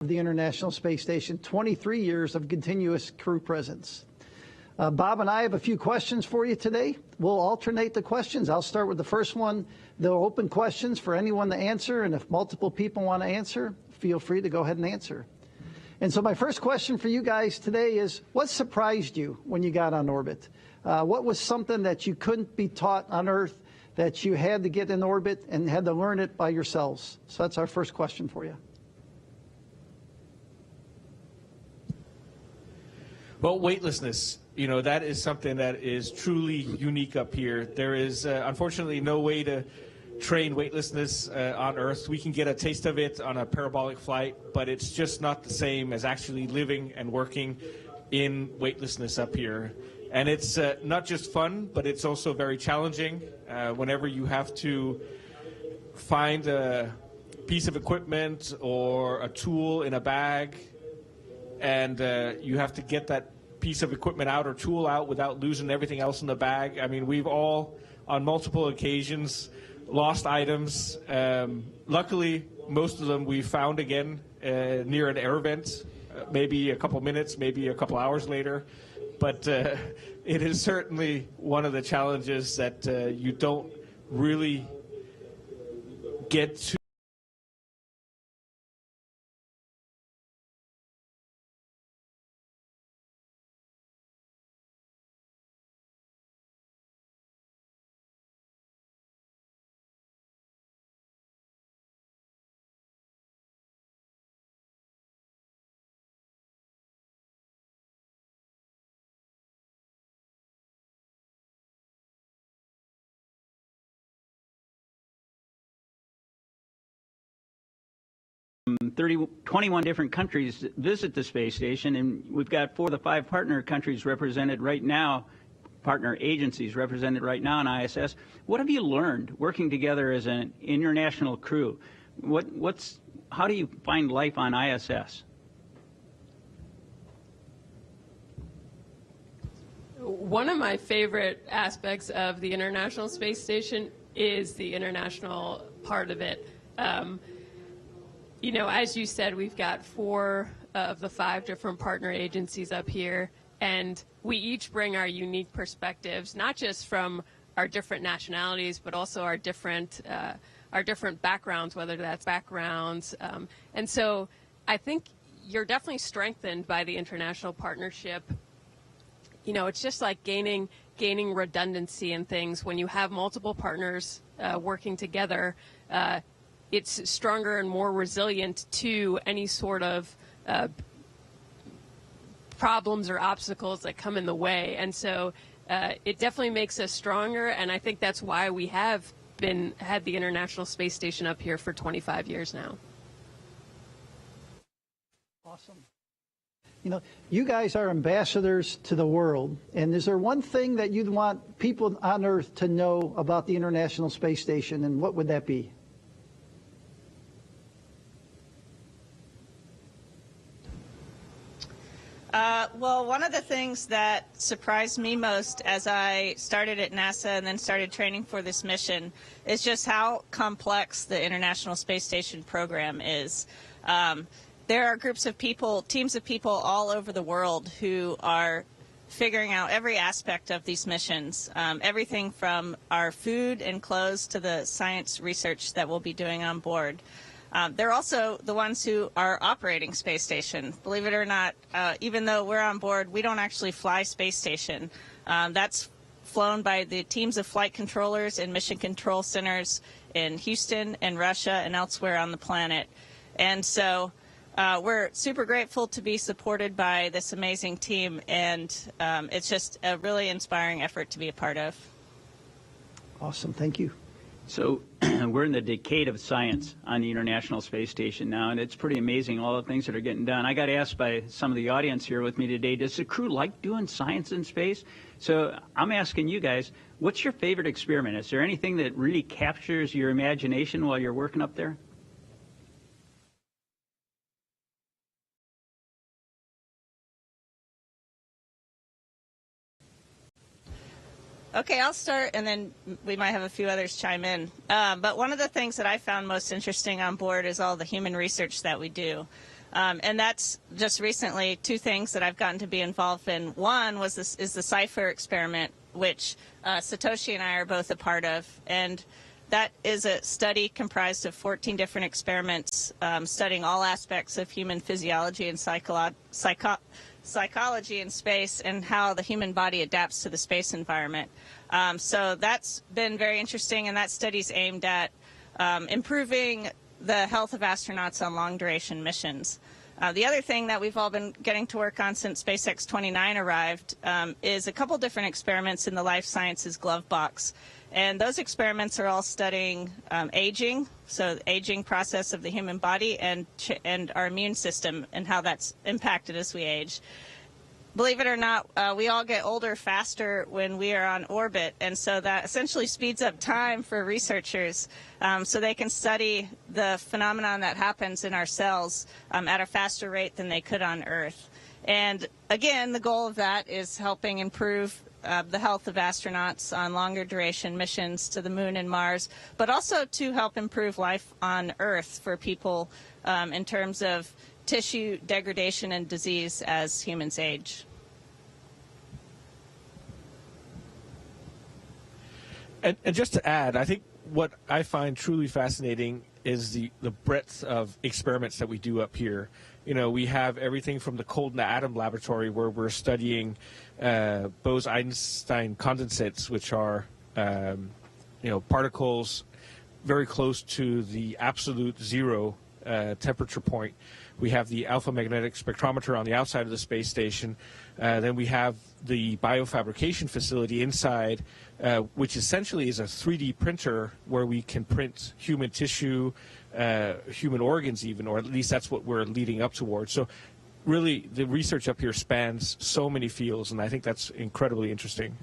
the International Space Station, 23 years of continuous crew presence. Bob and I have a few questions for you today. We'll alternate the questions. I'll start with the first one. They'll open questions for anyone to answer, and if multiple people want to answer, feel free to go ahead and answer. And so my first question for you guys today is, what surprised you when you got on orbit? What was something that you couldn't be taught on Earth that you had to get in orbit and had to learn it by yourselves? So that's our first question for you. Well, weightlessness, you know, that is something that is truly unique up here. There is, unfortunately, no way to train weightlessness on Earth. We can get a taste of it on a parabolic flight, but it's just not the same as actually living and working in weightlessness up here. And it's not just fun, but it's also very challenging whenever you have to find a piece of equipment or a tool in a bag, and you have to get that piece of equipment out or tool out without losing everything else in the bag. I mean, we've all, on multiple occasions, lost items. Luckily, most of them we found again near an air vent, maybe a couple minutes, maybe a couple hours later. But it is certainly one of the challenges that you don't really get to. 21 different countries visit the space station, and we've got 4 of the 5 partner countries represented right now, partner agencies represented right now in ISS. What have you learned working together as an international crew? How do you find life on ISS? One of my favorite aspects of the International Space Station is the international part of it. You know, as you said, we've got 4 of the 5 different partner agencies up here, and we each bring our unique perspectives, not just from our different nationalities, but also our different backgrounds, whether that's backgrounds. And so I think you're definitely strengthened by the international partnership. You know, it's just like gaining redundancy in things. When you have multiple partners working together, it's stronger and more resilient to any sort of problems or obstacles that come in the way. And so it definitely makes us stronger, and I think that's why we have had the International Space Station up here for 25 years now. Awesome. You know, you guys are ambassadors to the world, and is there one thing that you'd want people on Earth to know about the International Space Station, and what would that be? Well, one of the things that surprised me most as I started at NASA and then started training for this mission is just how complex the International Space Station program is. There are groups of people, teams of people all over the world who are figuring out every aspect of these missions, everything from our food and clothes to the science research that we'll be doing on board. They're also the ones who are operating space station. Believe it or not, even though we're on board, we don't actually fly space station. That's flown by the teams of flight controllers and mission control centers in Houston and Russia and elsewhere on the planet. And so we're super grateful to be supported by this amazing team, and it's just a really inspiring effort to be a part of. Awesome. Thank you. So we're in the decade of science on the International Space Station now, and it's pretty amazing all the things that are getting done. I got asked by some of the audience here with me today, does the crew like doing science in space? So I'm asking you guys, what's your favorite experiment? Is there anything that really captures your imagination while you're working up there? Okay, I'll start, and then we might have a few others chime in. But one of the things that I found most interesting on board is all the human research that we do. And that's just recently two things that I've gotten to be involved in. One was is the CIPHER experiment, which Satoshi and I are both a part of. And that is a study comprised of 14 different experiments studying all aspects of human physiology and psychology in space and how the human body adapts to the space environment. So that's been very interesting, and that study's aimed at improving the health of astronauts on long-duration missions. The other thing that we've all been getting to work on since SpaceX 29 arrived is a couple different experiments in the life sciences glove box. And those experiments are all studying aging, so the aging process of the human body and our immune system and how that's impacted as we age. Believe it or not, we all get older faster when we are on orbit, and so that essentially speeds up time for researchers so they can study the phenomenon that happens in our cells at a faster rate than they could on Earth. And again, the goal of that is helping improve the health of astronauts on longer duration missions to the Moon and Mars, but also to help improve life on Earth for people in terms of tissue degradation and disease as humans age. And just to add, I think what I find truly fascinating is the breadth of experiments that we do up here. You know, we have everything from the Cold Atom Laboratory, where we're studying Bose-Einstein condensates, which are particles very close to the absolute zero temperature point. We have the alpha magnetic spectrometer on the outside of the space station. Then we have the biofabrication facility inside, which essentially is a 3D printer where we can print human tissue, human organs even, or at least that's what we're leading up towards. So really, the research up here spans so many fields, and I think that's incredibly interesting.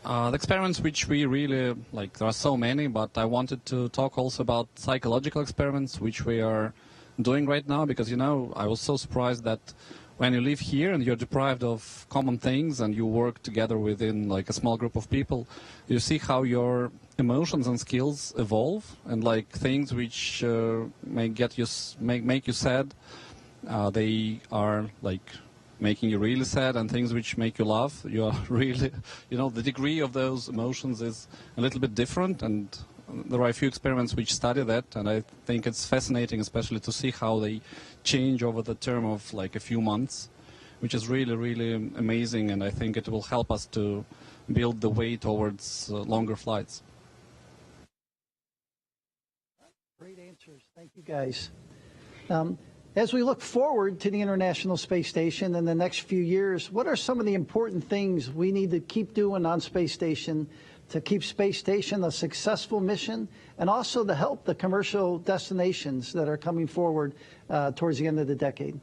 The experiments which we really like, there are so many, but I wanted to talk also about psychological experiments which we are doing right now, because, you know, I was so surprised that when you live here and you're deprived of common things and you work together within like a small group of people, you see how your emotions and skills evolve, and like things which make you sad, they are like making you really sad, and things which make you laugh, you are really, you know, the degree of those emotions is a little bit different, and there are a few experiments which study that, and I think it's fascinating, especially to see how they change over the term of like a few months, which is really, really amazing, and I think it will help us to build the way towards longer flights. Great answers. Thank you, guys. As we look forward to the International Space Station in the next few years, what are some of the important things we need to keep doing on Space Station to keep Space Station a successful mission, and also to help the commercial destinations that are coming forward towards the end of the decade?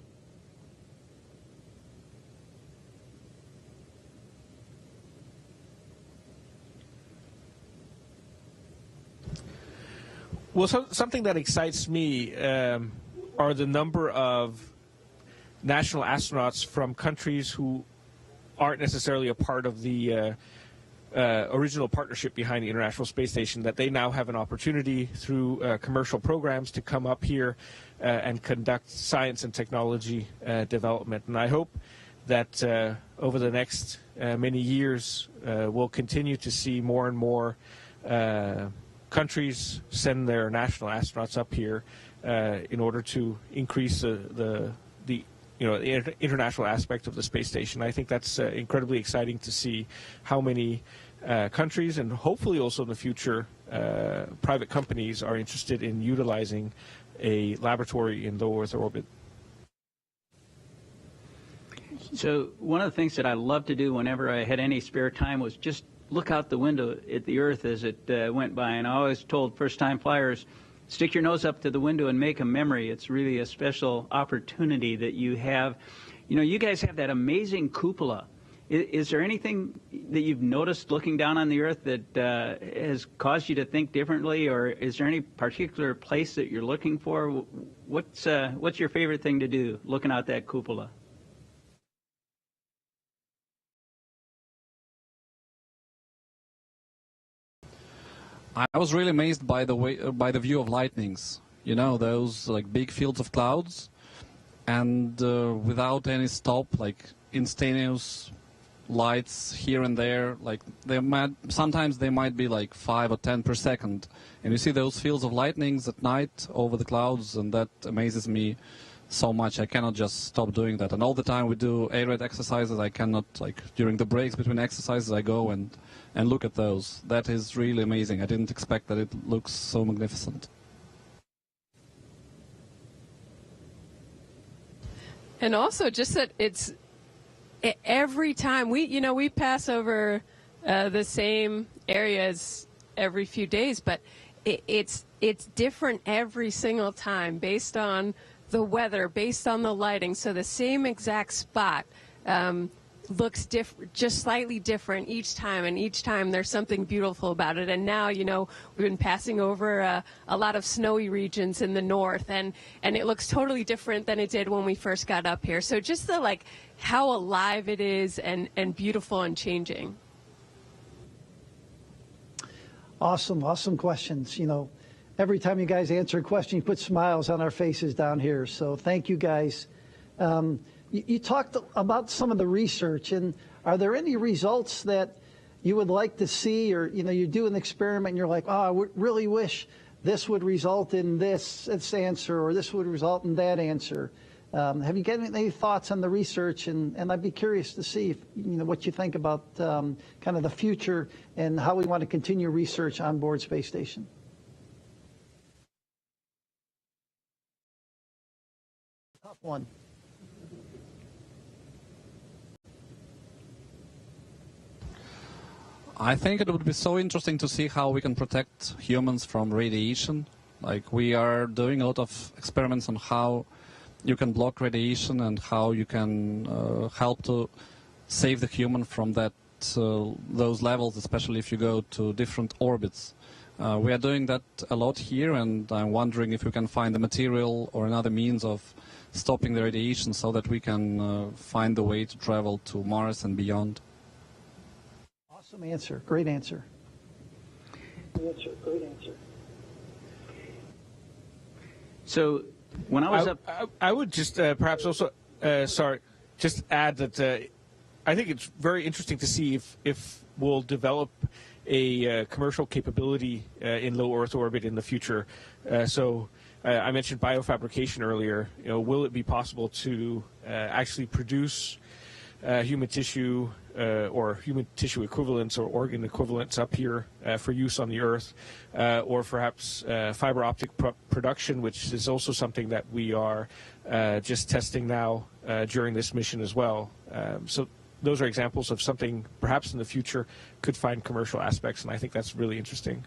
Well, something that excites me are the number of national astronauts from countries who aren't necessarily a part of the original partnership behind the International Space Station, that they now have an opportunity through commercial programs to come up here and conduct science and technology development. And I hope that over the next many years, we'll continue to see more and more countries send their national astronauts up here in order to increase the international aspect of the space station. I think that's incredibly exciting to see how many countries, and hopefully also in the future private companies, are interested in utilizing a laboratory in low Earth orbit. So one of the things that I loved to do whenever I had any spare time was just look out the window at the Earth as it went by. And I always told first-time flyers, stick your nose up to the window and make a memory. It's really a special opportunity that you have. You know, you guys have that amazing cupola. Is there anything that you've noticed looking down on the Earth that has caused you to think differently, or is there any particular place that you're looking for? What's your favorite thing to do looking out that cupola? I was really amazed by the view of lightnings. You know, those like big fields of clouds, and without any stop, like instantaneous lights here and there. Like sometimes they might be like 5 or 10 per second, and you see those fields of lightnings at night over the clouds, and that amazes me so much. I cannot just stop doing that. And all the time we do air raid exercises. I cannot, like during the breaks between exercises, I go and look at those. That is really amazing. I didn't expect that it looks so magnificent. And also just that it's every time we pass over the same areas every few days, but it's different every single time based on the weather, based on the lighting. So the same exact spot looks just slightly different each time, and each time there's something beautiful about it. And now, we've been passing over a lot of snowy regions in the north, and it looks totally different than it did when we first got up here. So just the how alive it is and beautiful and changing. Awesome questions. Every time you guys answer a question, you put smiles on our faces down here. So thank you guys. You talked about some of the research, and are there any results that you would like to see, or you do an experiment and you're like, oh, I really wish this would result in this answer, or this would result in that answer? Have you got any thoughts on the research? And I'd be curious to see what you think about kind of the future and how we want to continue research on board Space Station. Tough one. I think it would be so interesting to see how we can protect humans from radiation. Like, we are doing a lot of experiments on how you can block radiation and how you can help to save the human from those levels, especially if you go to different orbits. We are doing that a lot here, and I'm wondering if we can find the material or another means of stopping the radiation so that we can find the way to travel to Mars and beyond. Awesome answer. Great answer. So when I was up... I would just perhaps also, just add that I think it's very interesting to see if we'll develop a commercial capability in low Earth orbit in the future. I mentioned biofabrication earlier. Will it be possible to actually produce human tissue or human tissue equivalents or organ equivalents up here for use on the Earth, or perhaps fiber optic production, which is also something that we are just testing now during this mission as well. So those are examples of something perhaps in the future could find commercial aspects, and I think that's really interesting.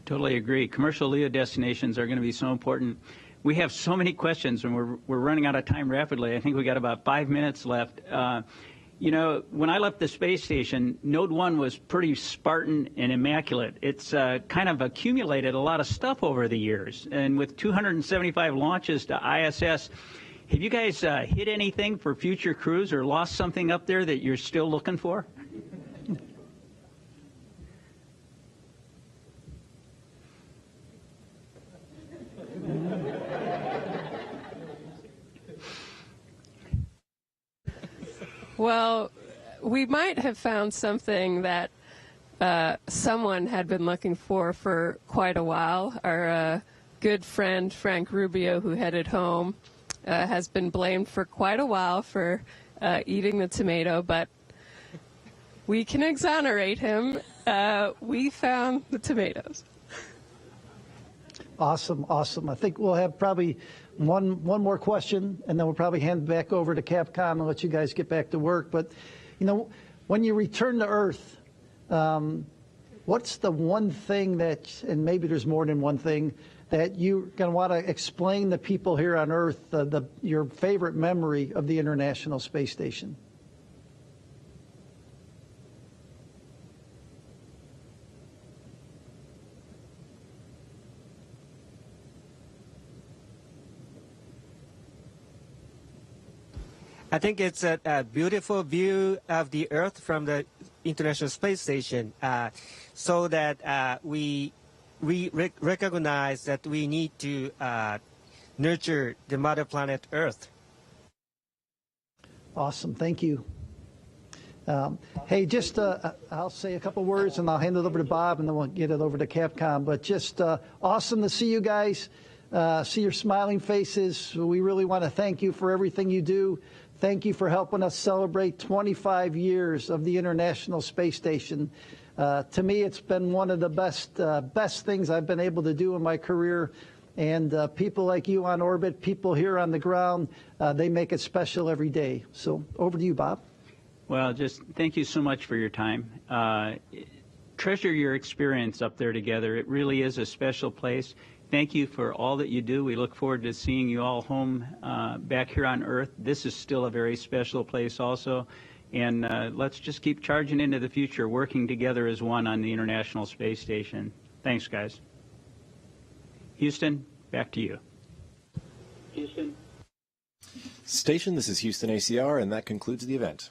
Totally agree. Commercial LEO destinations are going to be so important. We have so many questions, and we're running out of time rapidly. I think we got about 5 minutes left. When I left the space station, Node 1 was pretty Spartan and immaculate. It's kind of accumulated a lot of stuff over the years. And with 275 launches to ISS, have you guys hit anything for future crews or lost something up there that you're still looking for? Well, we might have found something that someone had been looking for quite a while. Our good friend Frank Rubio, who headed home, has been blamed for quite a while for eating the tomato, but we can exonerate him. We found the tomatoes. Awesome. I think we'll have probably one more question, and then we'll probably hand it back over to Capcom and let you guys get back to work. But, when you return to Earth, what's the one thing that, and maybe there's more than one thing, that you're going to want to explain to people here on Earth, your favorite memory of the International Space Station? I think it's a beautiful view of the Earth from the International Space Station, so that we recognize that we need to nurture the mother planet Earth. Awesome. Thank you. Hey, just I'll say a couple words and I'll hand it over to Bob and then we'll get it over to Capcom. But just awesome to see you guys, see your smiling faces. We really want to thank you for everything you do. Thank you for helping us celebrate 25 years of the International Space Station. To me, it's been one of the best things I've been able to do in my career. And people like you on orbit, people here on the ground, they make it special every day. So over to you, Bob. Well, just thank you so much for your time. Treasure your experience up there together. It really is a special place. Thank you for all that you do. We look forward to seeing you all home back here on Earth. This is still a very special place also. And let's just keep charging into the future, working together as one on the International Space Station. Thanks, guys. Houston, back to you. Houston. Station, this is Houston ACR, and that concludes the event.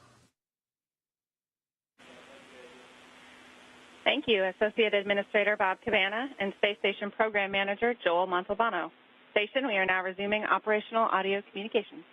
Thank you, Associate Administrator Bob Cabana and Space Station Program Manager Joel Montalbano. Station, we are now resuming operational audio communications.